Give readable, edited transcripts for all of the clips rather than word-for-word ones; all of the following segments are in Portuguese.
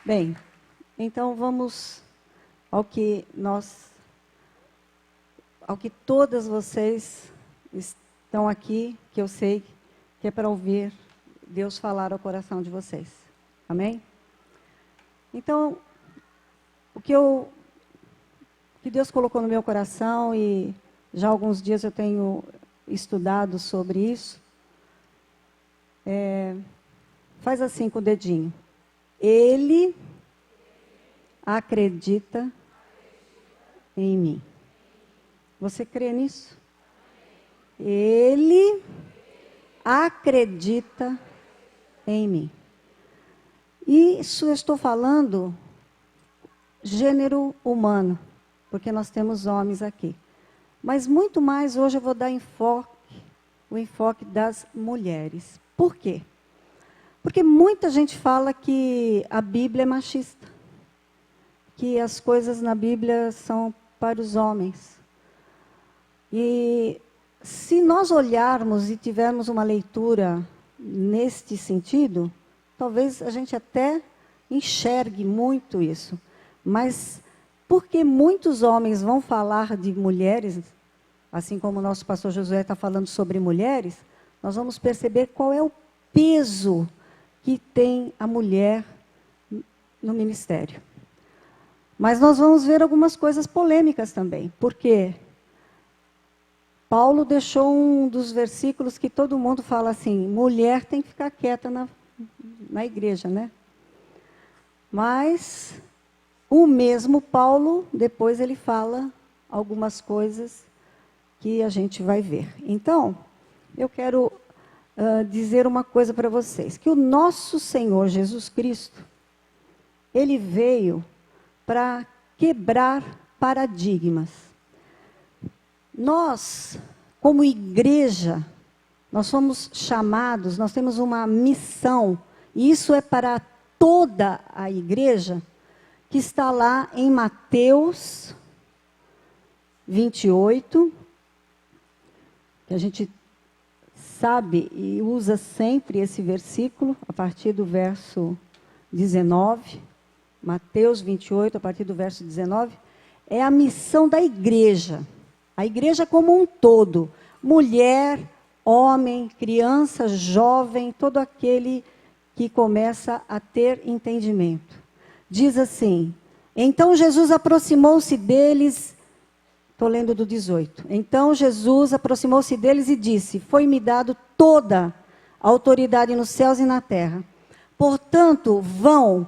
Bem, então vamos ao que todas vocês estão aqui, que eu sei que é para ouvir Deus falar ao coração de vocês. Amém? Então, o que Deus colocou no meu coração, e já há alguns dias eu tenho estudado sobre isso, faz assim com o dedinho. Ele acredita em mim. Você crê nisso? Ele acredita em mim. Isso eu estou falando gênero humano, porque nós temos homens aqui. Mas muito mais hoje eu vou dar o enfoque das mulheres. Por quê? Porque muita gente fala que a Bíblia é machista, que as coisas na Bíblia são para os homens. E se nós olharmos e tivermos uma leitura neste sentido, talvez a gente até enxergue muito isso. Mas porque muitos homens vão falar de mulheres, assim como o nosso pastor Josué está falando sobre mulheres, nós vamos perceber qual é o peso que tem a mulher no ministério. Mas nós vamos ver algumas coisas polêmicas também, porque Paulo deixou um dos versículos que todo mundo fala assim, mulher tem que ficar quieta na igreja, né? Mas o mesmo Paulo, depois ele fala algumas coisas que a gente vai ver. Então, eu quero dizer uma coisa para vocês, que o nosso Senhor Jesus Cristo, Ele veio para quebrar paradigmas. Nós, como igreja, nós somos chamados, nós temos uma missão, e isso é para toda a igreja, que está lá em Mateus 28, que a gente sabe e usa sempre esse versículo, a partir do verso 19, Mateus 28, a partir do verso 19, é a missão da igreja. A igreja como um todo, mulher, homem, criança, jovem, todo aquele que começa a ter entendimento. Diz assim, então Jesus aproximou-se deles, estou lendo do 18. Então Jesus aproximou-se deles e disse, foi-me dado toda a autoridade nos céus e na terra. Portanto, vão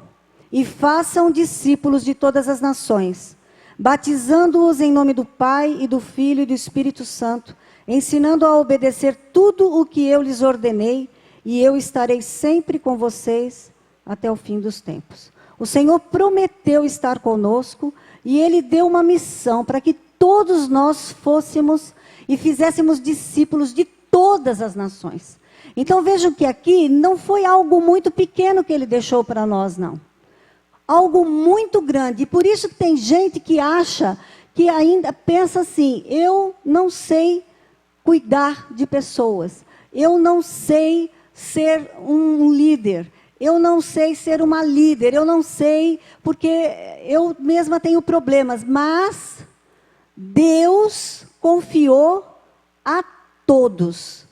e façam discípulos de todas as nações, batizando-os em nome do Pai e do Filho e do Espírito Santo, ensinando a obedecer tudo o que eu lhes ordenei, e eu estarei sempre com vocês até o fim dos tempos. O Senhor prometeu estar conosco, e Ele deu uma missão para que todos nós fôssemos e fizéssemos discípulos de todas as nações. Então vejam que aqui não foi algo muito pequeno que Ele deixou para nós, não. Algo muito grande. E por isso que tem gente que acha, que ainda pensa assim, eu não sei cuidar de pessoas, eu não sei ser um líder, eu não sei ser uma líder, eu não sei, porque eu mesma tenho problemas. Mas Deus confiou a todos,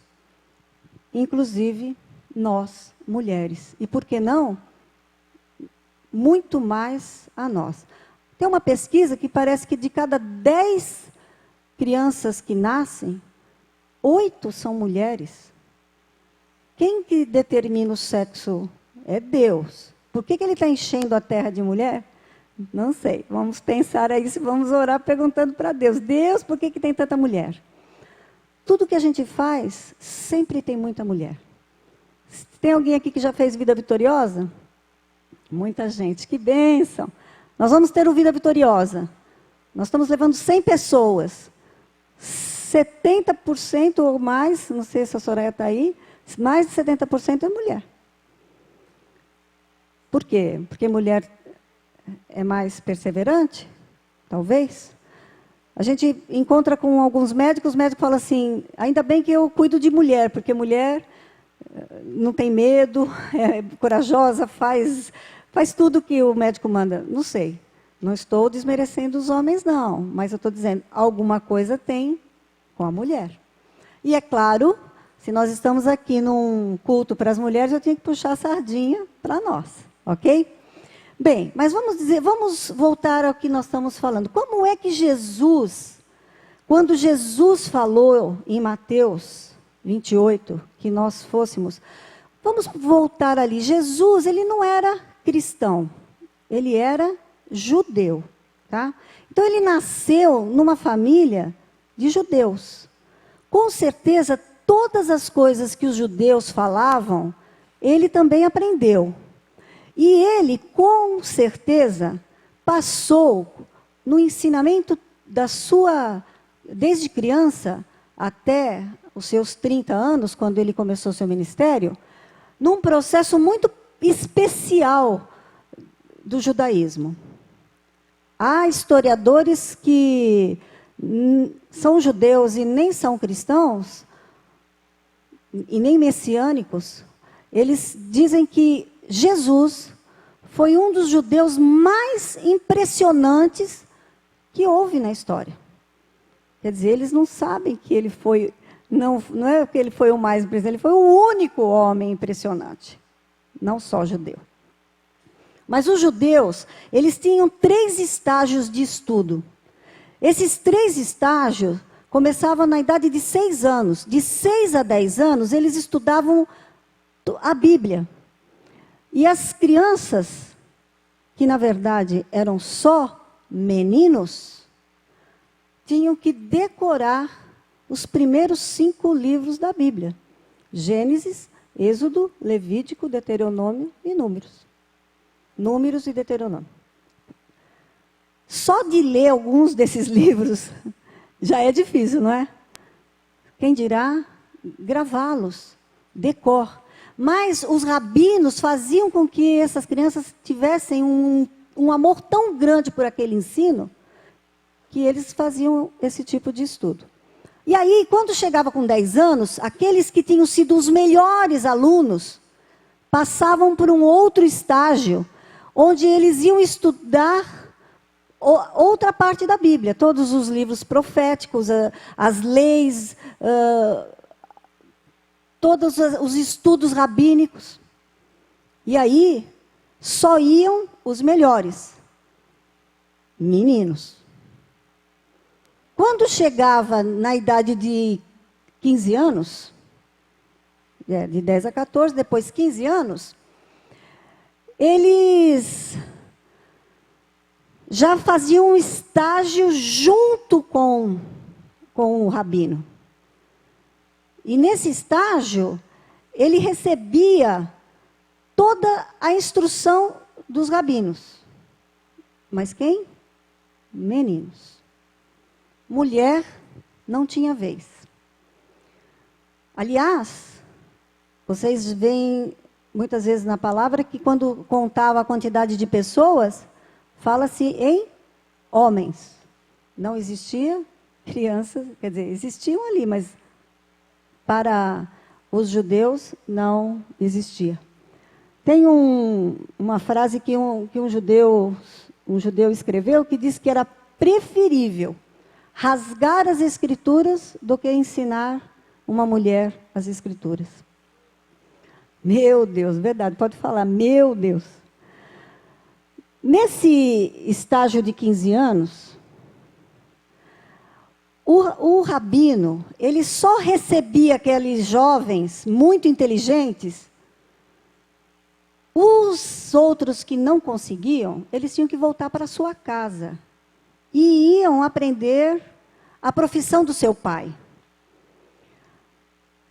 inclusive nós, mulheres. E por que não? Muito mais a nós. Tem uma pesquisa que parece que de cada 10 crianças que nascem, 8 são mulheres. Quem que determina o sexo? É Deus. Por que Ele está enchendo a terra de mulher? Não sei. Vamos pensar aí, vamos orar perguntando para Deus. Deus, por que tem tanta mulher? Tudo que a gente faz, sempre tem muita mulher. Tem alguém aqui que já fez vida vitoriosa? Muita gente. Que bênção. Nós vamos ter o Vida Vitoriosa. Nós estamos levando 100 pessoas. 70% ou mais, não sei se a Soraya está aí, mais de 70% é mulher. Por quê? Porque mulher é mais perseverante? Talvez. A gente encontra com alguns médicos, os médicos falam assim, ainda bem que eu cuido de mulher, porque mulher não tem medo, é corajosa, faz faz tudo que o médico manda. Não sei. Não estou desmerecendo os homens, não. Mas eu estou dizendo, alguma coisa tem com a mulher. E é claro, se nós estamos aqui num culto para as mulheres, eu tenho que puxar a sardinha para nós. Ok? Bem, mas vamos voltar ao que nós estamos falando. Como é que Jesus, quando Jesus falou em Mateus 28, que nós fôssemos, vamos voltar ali. Jesus, ele não era cristão, ele era judeu, tá? Então ele nasceu numa família de judeus. Com certeza, todas as coisas que os judeus falavam, ele também aprendeu. E ele, com certeza, passou no ensinamento da sua, desde criança até os seus 30 anos, quando ele começou seu ministério, num processo muito especial do judaísmo. Há historiadores que são judeus e nem são cristãos, e nem messiânicos, eles dizem que Jesus foi um dos judeus mais impressionantes que houve na história. Quer dizer, eles não sabem que ele foi, não é que ele foi o mais impressionante, ele foi o único homem impressionante, não só judeu. Mas os judeus, eles tinham 3 estágios de estudo. Esses 3 estágios começavam na idade de 6 anos. De 6 a 10 anos, eles estudavam a Bíblia. E as crianças, que na verdade eram só meninos, tinham que decorar os primeiros 5 livros da Bíblia. Gênesis, Êxodo, Levítico, Deuteronômio e Números. Números e Deuteronômio. Só de ler alguns desses livros já é difícil, não é? Quem dirá gravá-los, decor. Mas os rabinos faziam com que essas crianças tivessem um amor tão grande por aquele ensino, que eles faziam esse tipo de estudo. E aí, quando chegava com 10 anos, aqueles que tinham sido os melhores alunos, passavam por um outro estágio, onde eles iam estudar outra parte da Bíblia, todos os livros proféticos, as leis, todos os estudos rabínicos. E aí, só iam os melhores, meninos. Quando chegava na idade de 15 anos, de 10 a 14, depois 15 anos, eles já faziam um estágio junto com o rabino. E nesse estágio, ele recebia toda a instrução dos rabinos. Mas quem? Meninos. Mulher não tinha vez. Aliás, vocês veem muitas vezes na palavra que quando contava a quantidade de pessoas, fala-se em homens. Não existia crianças, quer dizer, existiam ali, mas para os judeus não existia. Tem uma frase que um judeu escreveu que diz que era preferível rasgar as escrituras do que ensinar uma mulher as escrituras. Meu Deus, verdade, pode falar, meu Deus. Nesse estágio de 15 anos, o rabino, ele só recebia aqueles jovens muito inteligentes. Os outros que não conseguiam, eles tinham que voltar para a sua casa. E iam aprender a profissão do seu pai.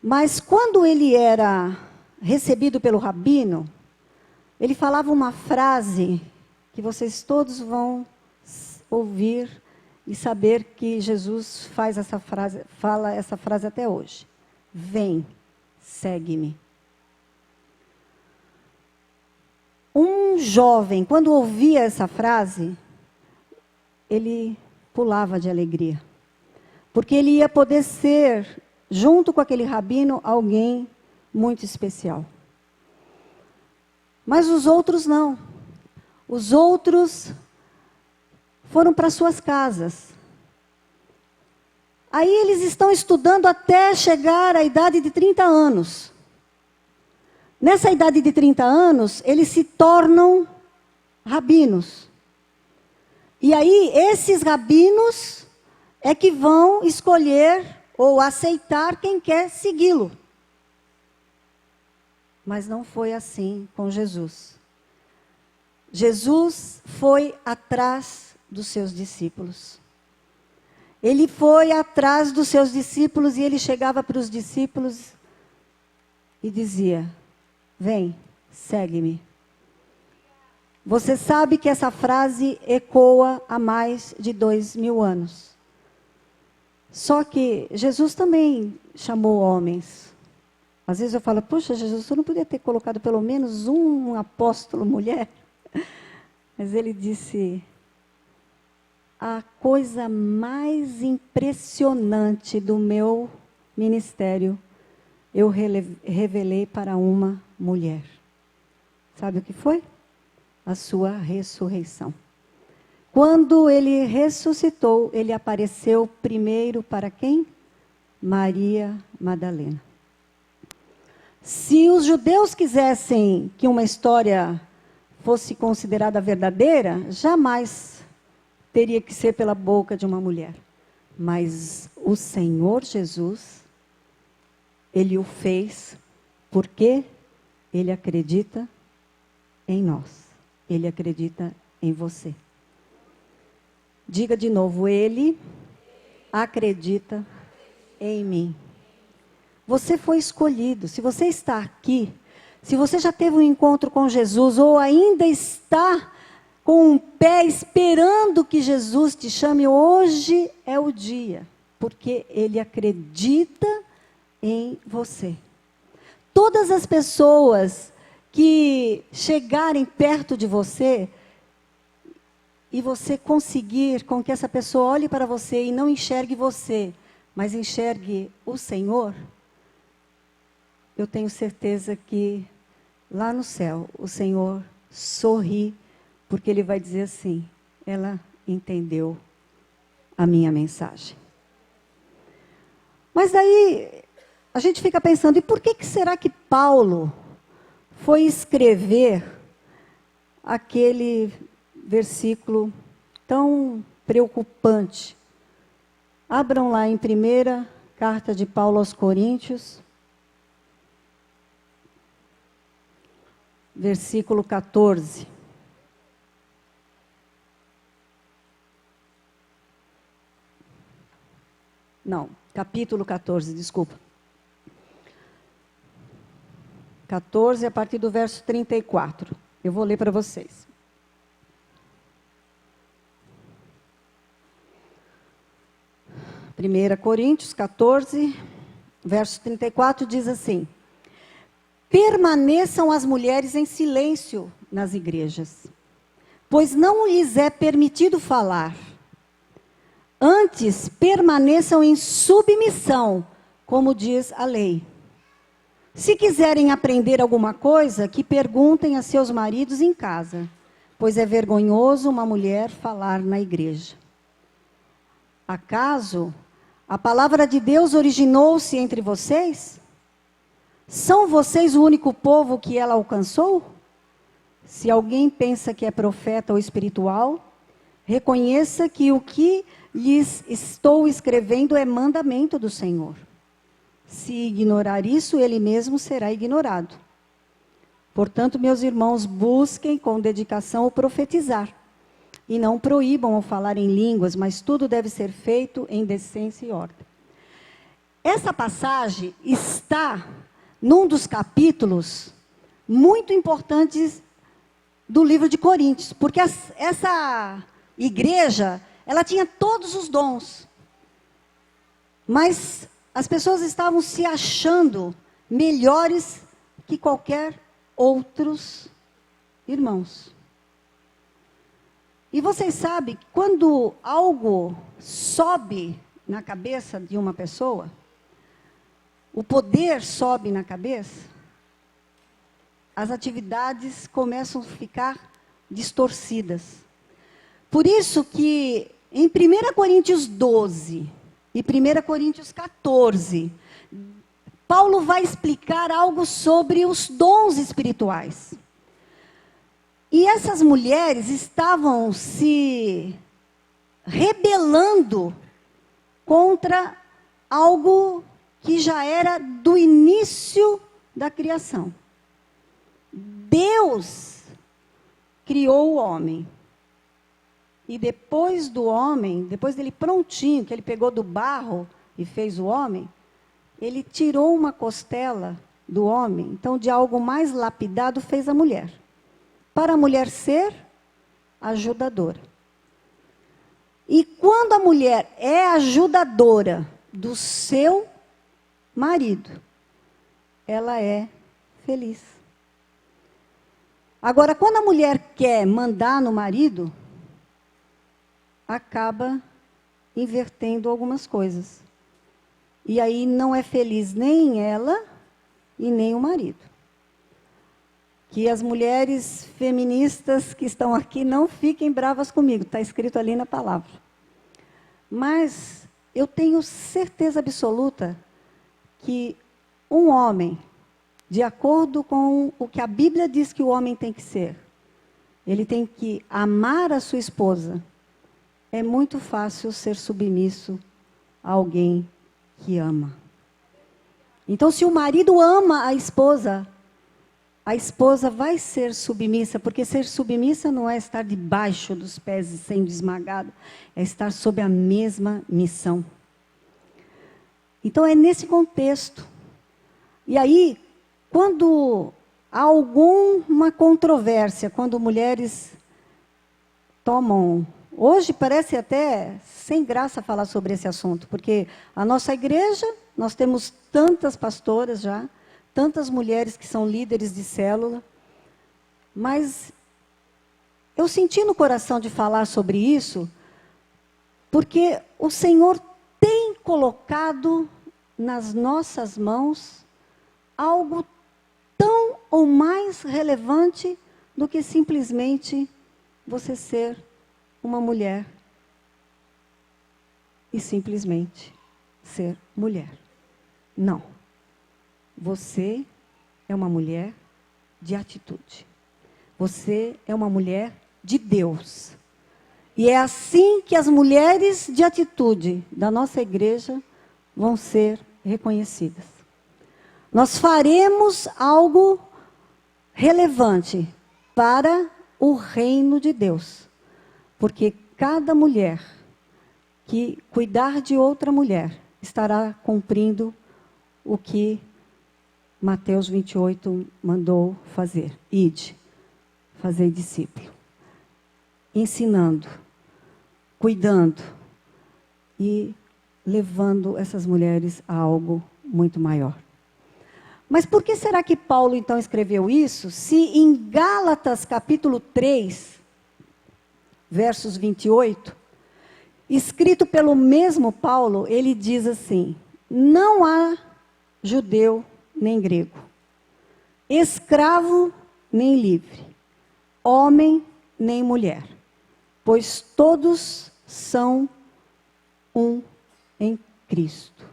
Mas quando ele era recebido pelo rabino, ele falava uma frase que vocês todos vão ouvir e saber que Jesus fala essa frase até hoje. Vem, segue-me. Um jovem, quando ouvia essa frase, ele pulava de alegria. Porque ele ia poder ser, junto com aquele rabino, alguém muito especial. Mas os outros não. Os outros foram para suas casas. Aí eles estão estudando até chegar à idade de 30 anos. Nessa idade de 30 anos, eles se tornam rabinos. E aí, esses rabinos é que vão escolher ou aceitar quem quer segui-lo. Mas não foi assim com Jesus. Jesus foi atrás dos seus discípulos. Ele foi atrás dos seus discípulos e ele chegava para os discípulos e dizia: vem, segue-me. Você sabe que essa frase ecoa há mais de 2000 anos. Só que Jesus também chamou homens. Às vezes eu falo, puxa, Jesus, você não podia ter colocado pelo menos um apóstolo mulher? Mas ele disse: a coisa mais impressionante do meu ministério, eu revelei para uma mulher. Sabe o que foi? A sua ressurreição. Quando ele ressuscitou, ele apareceu primeiro para quem? Maria Madalena. Se os judeus quisessem que uma história fosse considerada verdadeira, jamais teria que ser pela boca de uma mulher. Mas o Senhor Jesus, ele o fez porque ele acredita em nós. Ele acredita em você. Diga de novo, ele acredita em mim. Você foi escolhido. Se você está aqui, se você já teve um encontro com Jesus ou ainda está com um pé esperando que Jesus te chame, hoje é o dia, porque ele acredita em você. Todas as pessoas que chegarem perto de você e você conseguir com que essa pessoa olhe para você e não enxergue você, mas enxergue o Senhor, eu tenho certeza que lá no céu o Senhor sorri, porque ele vai dizer assim: ela entendeu a minha mensagem. Mas daí a gente fica pensando, e por que será que Paulo foi escrever aquele versículo tão preocupante? Abram lá em 1ª carta de Paulo aos Coríntios, versículo 14. Não, capítulo 14, desculpa. 14, a partir do verso 34. Eu vou ler para vocês. Primeira Coríntios 14, verso 34, diz assim: permaneçam as mulheres em silêncio nas igrejas, pois não lhes é permitido falar. Antes, permaneçam em submissão, como diz a lei. Se quiserem aprender alguma coisa, que perguntem a seus maridos em casa, pois é vergonhoso uma mulher falar na igreja. Acaso a palavra de Deus originou-se entre vocês? São vocês o único povo que ela alcançou? Se alguém pensa que é profeta ou espiritual, reconheça que o que lhes estou escrevendo é mandamento do Senhor. Se ignorar isso, ele mesmo será ignorado. Portanto, meus irmãos, busquem com dedicação o profetizar. E não proíbam o falar em línguas, mas tudo deve ser feito em decência e ordem. Essa passagem está num dos capítulos muito importantes do livro de Coríntios, porque essa igreja, ela tinha todos os dons, mas as pessoas estavam se achando melhores que qualquer outros irmãos. E vocês sabem que quando algo sobe na cabeça de uma pessoa, o poder sobe na cabeça, as atividades começam a ficar distorcidas. Por isso que em 1 Coríntios 12 e 1 Coríntios 14, Paulo vai explicar algo sobre os dons espirituais. E essas mulheres estavam se rebelando contra algo que já era do início da criação. Deus criou o homem. E depois do homem, depois dele prontinho, que ele pegou do barro e fez o homem, ele tirou uma costela do homem. Então, de algo mais lapidado, fez a mulher. Para a mulher ser ajudadora. E quando a mulher é ajudadora do seu marido, ela é feliz. Agora, quando a mulher quer mandar no marido, acaba invertendo algumas coisas. E aí não é feliz nem ela e nem o marido. Que as mulheres feministas que estão aqui não fiquem bravas comigo, está escrito ali na palavra. Mas eu tenho certeza absoluta que um homem, de acordo com o que a Bíblia diz que o homem tem que ser, ele tem que amar a sua esposa. É muito fácil ser submisso a alguém que ama. Então, se o marido ama a esposa vai ser submissa, porque ser submissa não é estar debaixo dos pés e sendo esmagado, é estar sob a mesma missão. Então, é nesse contexto. E aí, quando há alguma controvérsia, quando mulheres tomam... Hoje parece até sem graça falar sobre esse assunto, porque a nossa igreja, nós temos tantas pastoras já, tantas mulheres que são líderes de célula, mas eu senti no coração de falar sobre isso, porque o Senhor tem colocado nas nossas mãos algo tão ou mais relevante do que simplesmente você ser uma mulher e simplesmente ser mulher. Não. Você é uma mulher de atitude. Você é uma mulher de Deus. E é assim que as mulheres de atitude da nossa igreja vão ser reconhecidas. Nós faremos algo relevante para o reino de Deus. Porque cada mulher que cuidar de outra mulher estará cumprindo o que Mateus 28 mandou fazer. Ide, fazei discípulo. Ensinando, cuidando e levando essas mulheres a algo muito maior. Mas por que será que Paulo então escreveu isso, se em Gálatas capítulo 3, versos 28, escrito pelo mesmo Paulo, ele diz assim: não há judeu nem grego, escravo nem livre, homem nem mulher, pois todos são um em Cristo.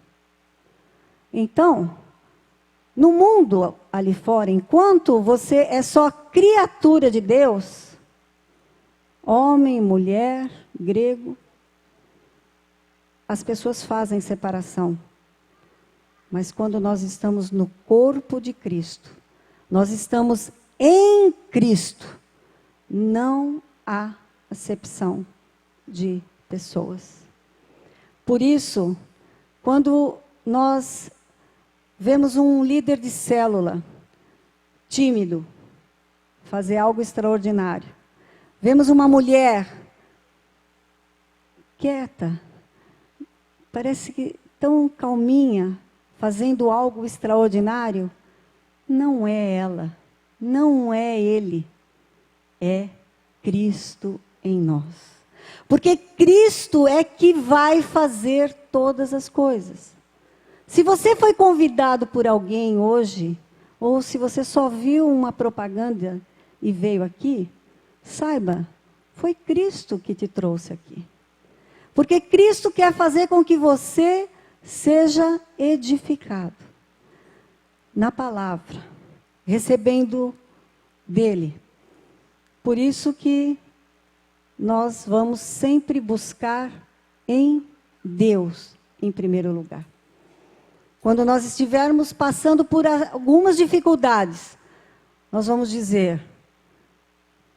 Então, no mundo ali fora, enquanto você é só criatura de Deus, homem, mulher, grego, as pessoas fazem separação. Mas quando nós estamos no corpo de Cristo, nós estamos em Cristo, não há acepção de pessoas. Por isso, quando nós vemos um líder de célula tímido fazer algo extraordinário, vemos uma mulher quieta, parece que tão calminha, fazendo algo extraordinário, não é ela, não é ele, é Cristo em nós. Porque Cristo é que vai fazer todas as coisas. Se você foi convidado por alguém hoje, ou se você só viu uma propaganda e veio aqui, saiba, foi Cristo que te trouxe aqui. Porque Cristo quer fazer com que você seja edificado na palavra, recebendo dele. Por isso que nós vamos sempre buscar em Deus, em primeiro lugar. Quando nós estivermos passando por algumas dificuldades, nós vamos dizer: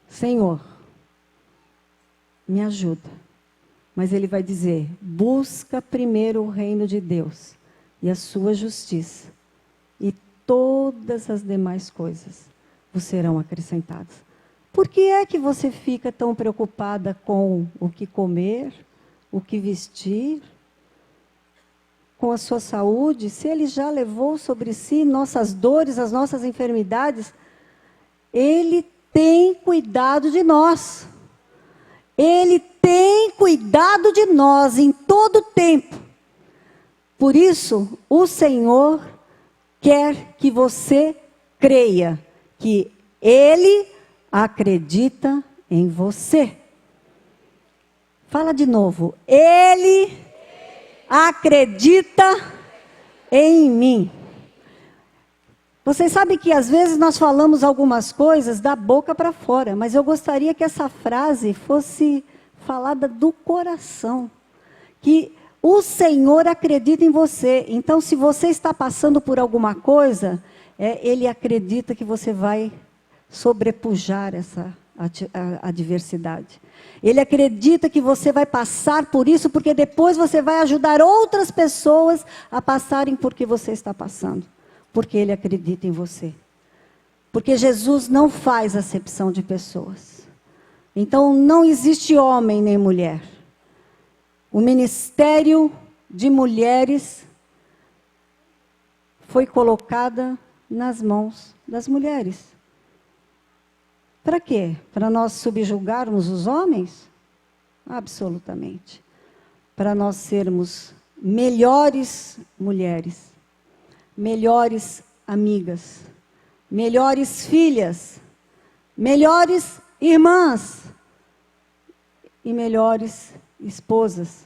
Senhor, me ajuda. Mas Ele vai dizer: busca primeiro o reino de Deus e a sua justiça, e todas as demais coisas vos serão acrescentadas. Por que é que você fica tão preocupada com o que comer, o que vestir, com a sua saúde, se Ele já levou sobre si nossas dores, as nossas enfermidades? Ele tem cuidado de nós. Ele tem cuidado de nós em todo o tempo. Por isso, o Senhor quer que você creia que Ele acredita em você. Fala de novo. Ele acredita em mim. Vocês sabem que às vezes nós falamos algumas coisas da boca para fora, mas eu gostaria que essa frase fosse falada do coração. Que o Senhor acredita em você. Então, se você está passando por alguma coisa, Ele acredita que você vai sobrepujar essa adversidade. Ele acredita que você vai passar por isso, porque depois você vai ajudar outras pessoas a passarem por que você está passando. Porque Ele acredita em você. Porque Jesus não faz acepção de pessoas. Então, não existe homem nem mulher. O ministério de mulheres foi colocado nas mãos das mulheres. Para quê? Para nós subjugarmos os homens? Absolutamente. Para nós sermos melhores mulheres, melhores amigas, melhores filhas, melhores irmãs e melhores esposas,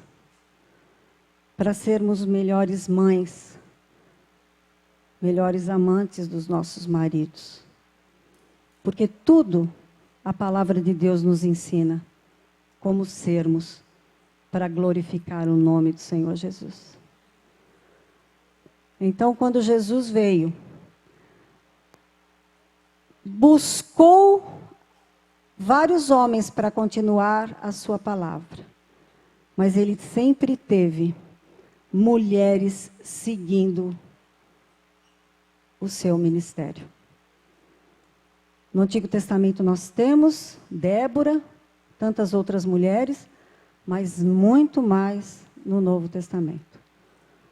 para sermos melhores mães, melhores amantes dos nossos maridos. Porque tudo a palavra de Deus nos ensina como sermos para glorificar o nome do Senhor Jesus. Então, quando Jesus veio, buscou vários homens para continuar a sua palavra. Mas Ele sempre teve mulheres seguindo o seu ministério. No Antigo Testamento nós temos Débora, tantas outras mulheres, mas muito mais no Novo Testamento.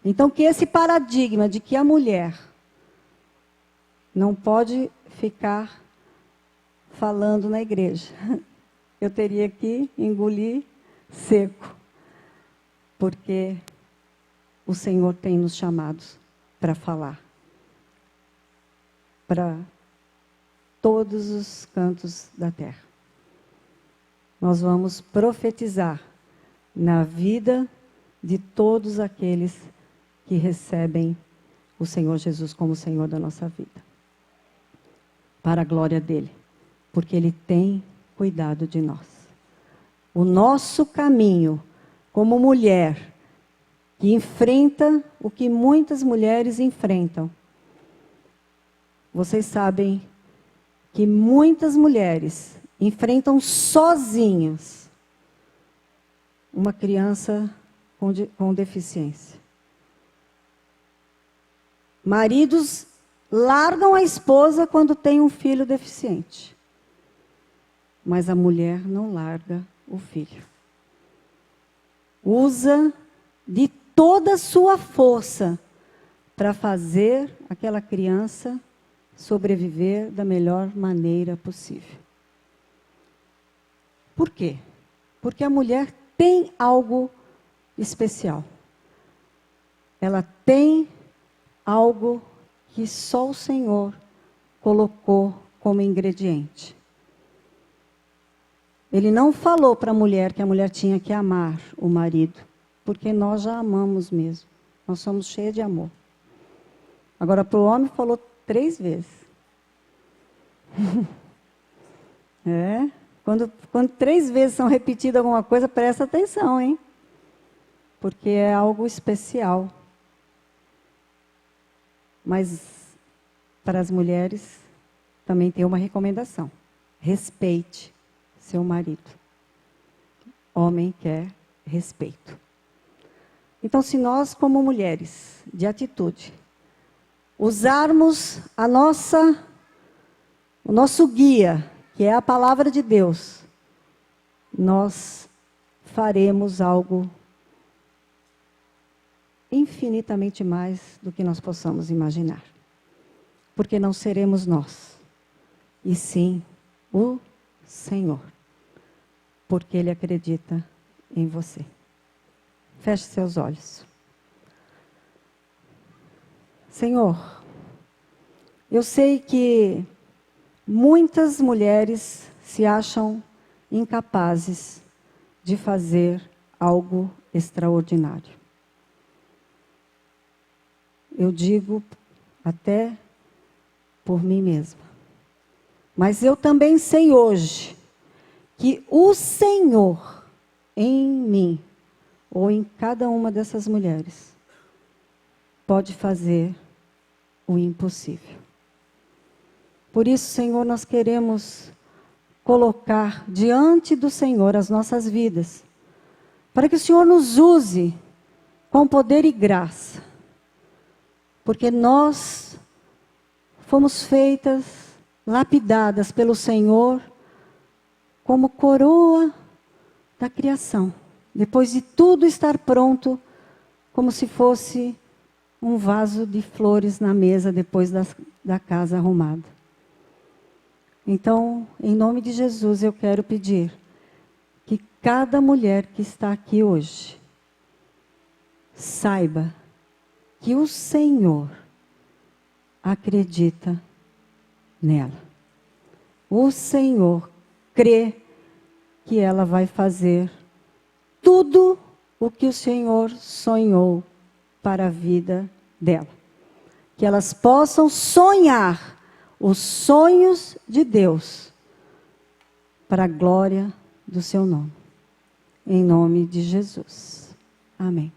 Então, que esse paradigma de que a mulher não pode ficar falando na igreja, eu teria que engolir seco, porque o Senhor tem nos chamados para falar, para todos os cantos da terra. Nós vamos profetizar na vida de todos aqueles que recebem o Senhor Jesus como Senhor da nossa vida. Para a glória dEle. Porque Ele tem cuidado de nós. O nosso caminho como mulher que enfrenta o que muitas mulheres enfrentam. Vocês sabem que muitas mulheres enfrentam sozinhas uma criança com deficiência. Maridos largam a esposa quando tem um filho deficiente. Mas a mulher não larga o filho. Usa de toda a sua força para fazer aquela criança sobreviver da melhor maneira possível. Por quê? Porque a mulher tem algo especial. Ela tem algo que só o Senhor colocou como ingrediente. Ele não falou para a mulher que a mulher tinha que amar o marido, porque nós já amamos mesmo. Nós somos cheios de amor. Agora, para o homem, falou 3 vezes. Quando 3 vezes são repetidas alguma coisa, presta atenção, hein? Porque é algo especial. Mas, para as mulheres, também tem uma recomendação. Respeite seu marido. Homem quer respeito. Então, se nós, como mulheres, de atitude, usarmos o nosso guia, que é a palavra de Deus, nós faremos algo infinitamente mais do que nós possamos imaginar. Porque não seremos nós, e sim o Senhor. Porque Ele acredita em você. Feche seus olhos. Senhor, eu sei que muitas mulheres se acham incapazes de fazer algo extraordinário. Eu digo até por mim mesma. Mas eu também sei hoje que o Senhor em mim, ou em cada uma dessas mulheres, pode fazer o impossível. Por isso, Senhor, nós queremos colocar diante do Senhor as nossas vidas, para que o Senhor nos use com poder e graça, porque nós fomos feitas, lapidadas pelo Senhor, como coroa da criação. Depois de tudo estar pronto, como se fosse um vaso de flores na mesa, depois da casa arrumada. Então, em nome de Jesus, eu quero pedir que cada mulher que está aqui hoje saiba que o Senhor acredita nela. O Senhor crê que ela vai fazer tudo o que o Senhor sonhou para a vida dela. Que elas possam sonhar os sonhos de Deus para a glória do seu nome. Em nome de Jesus. Amém.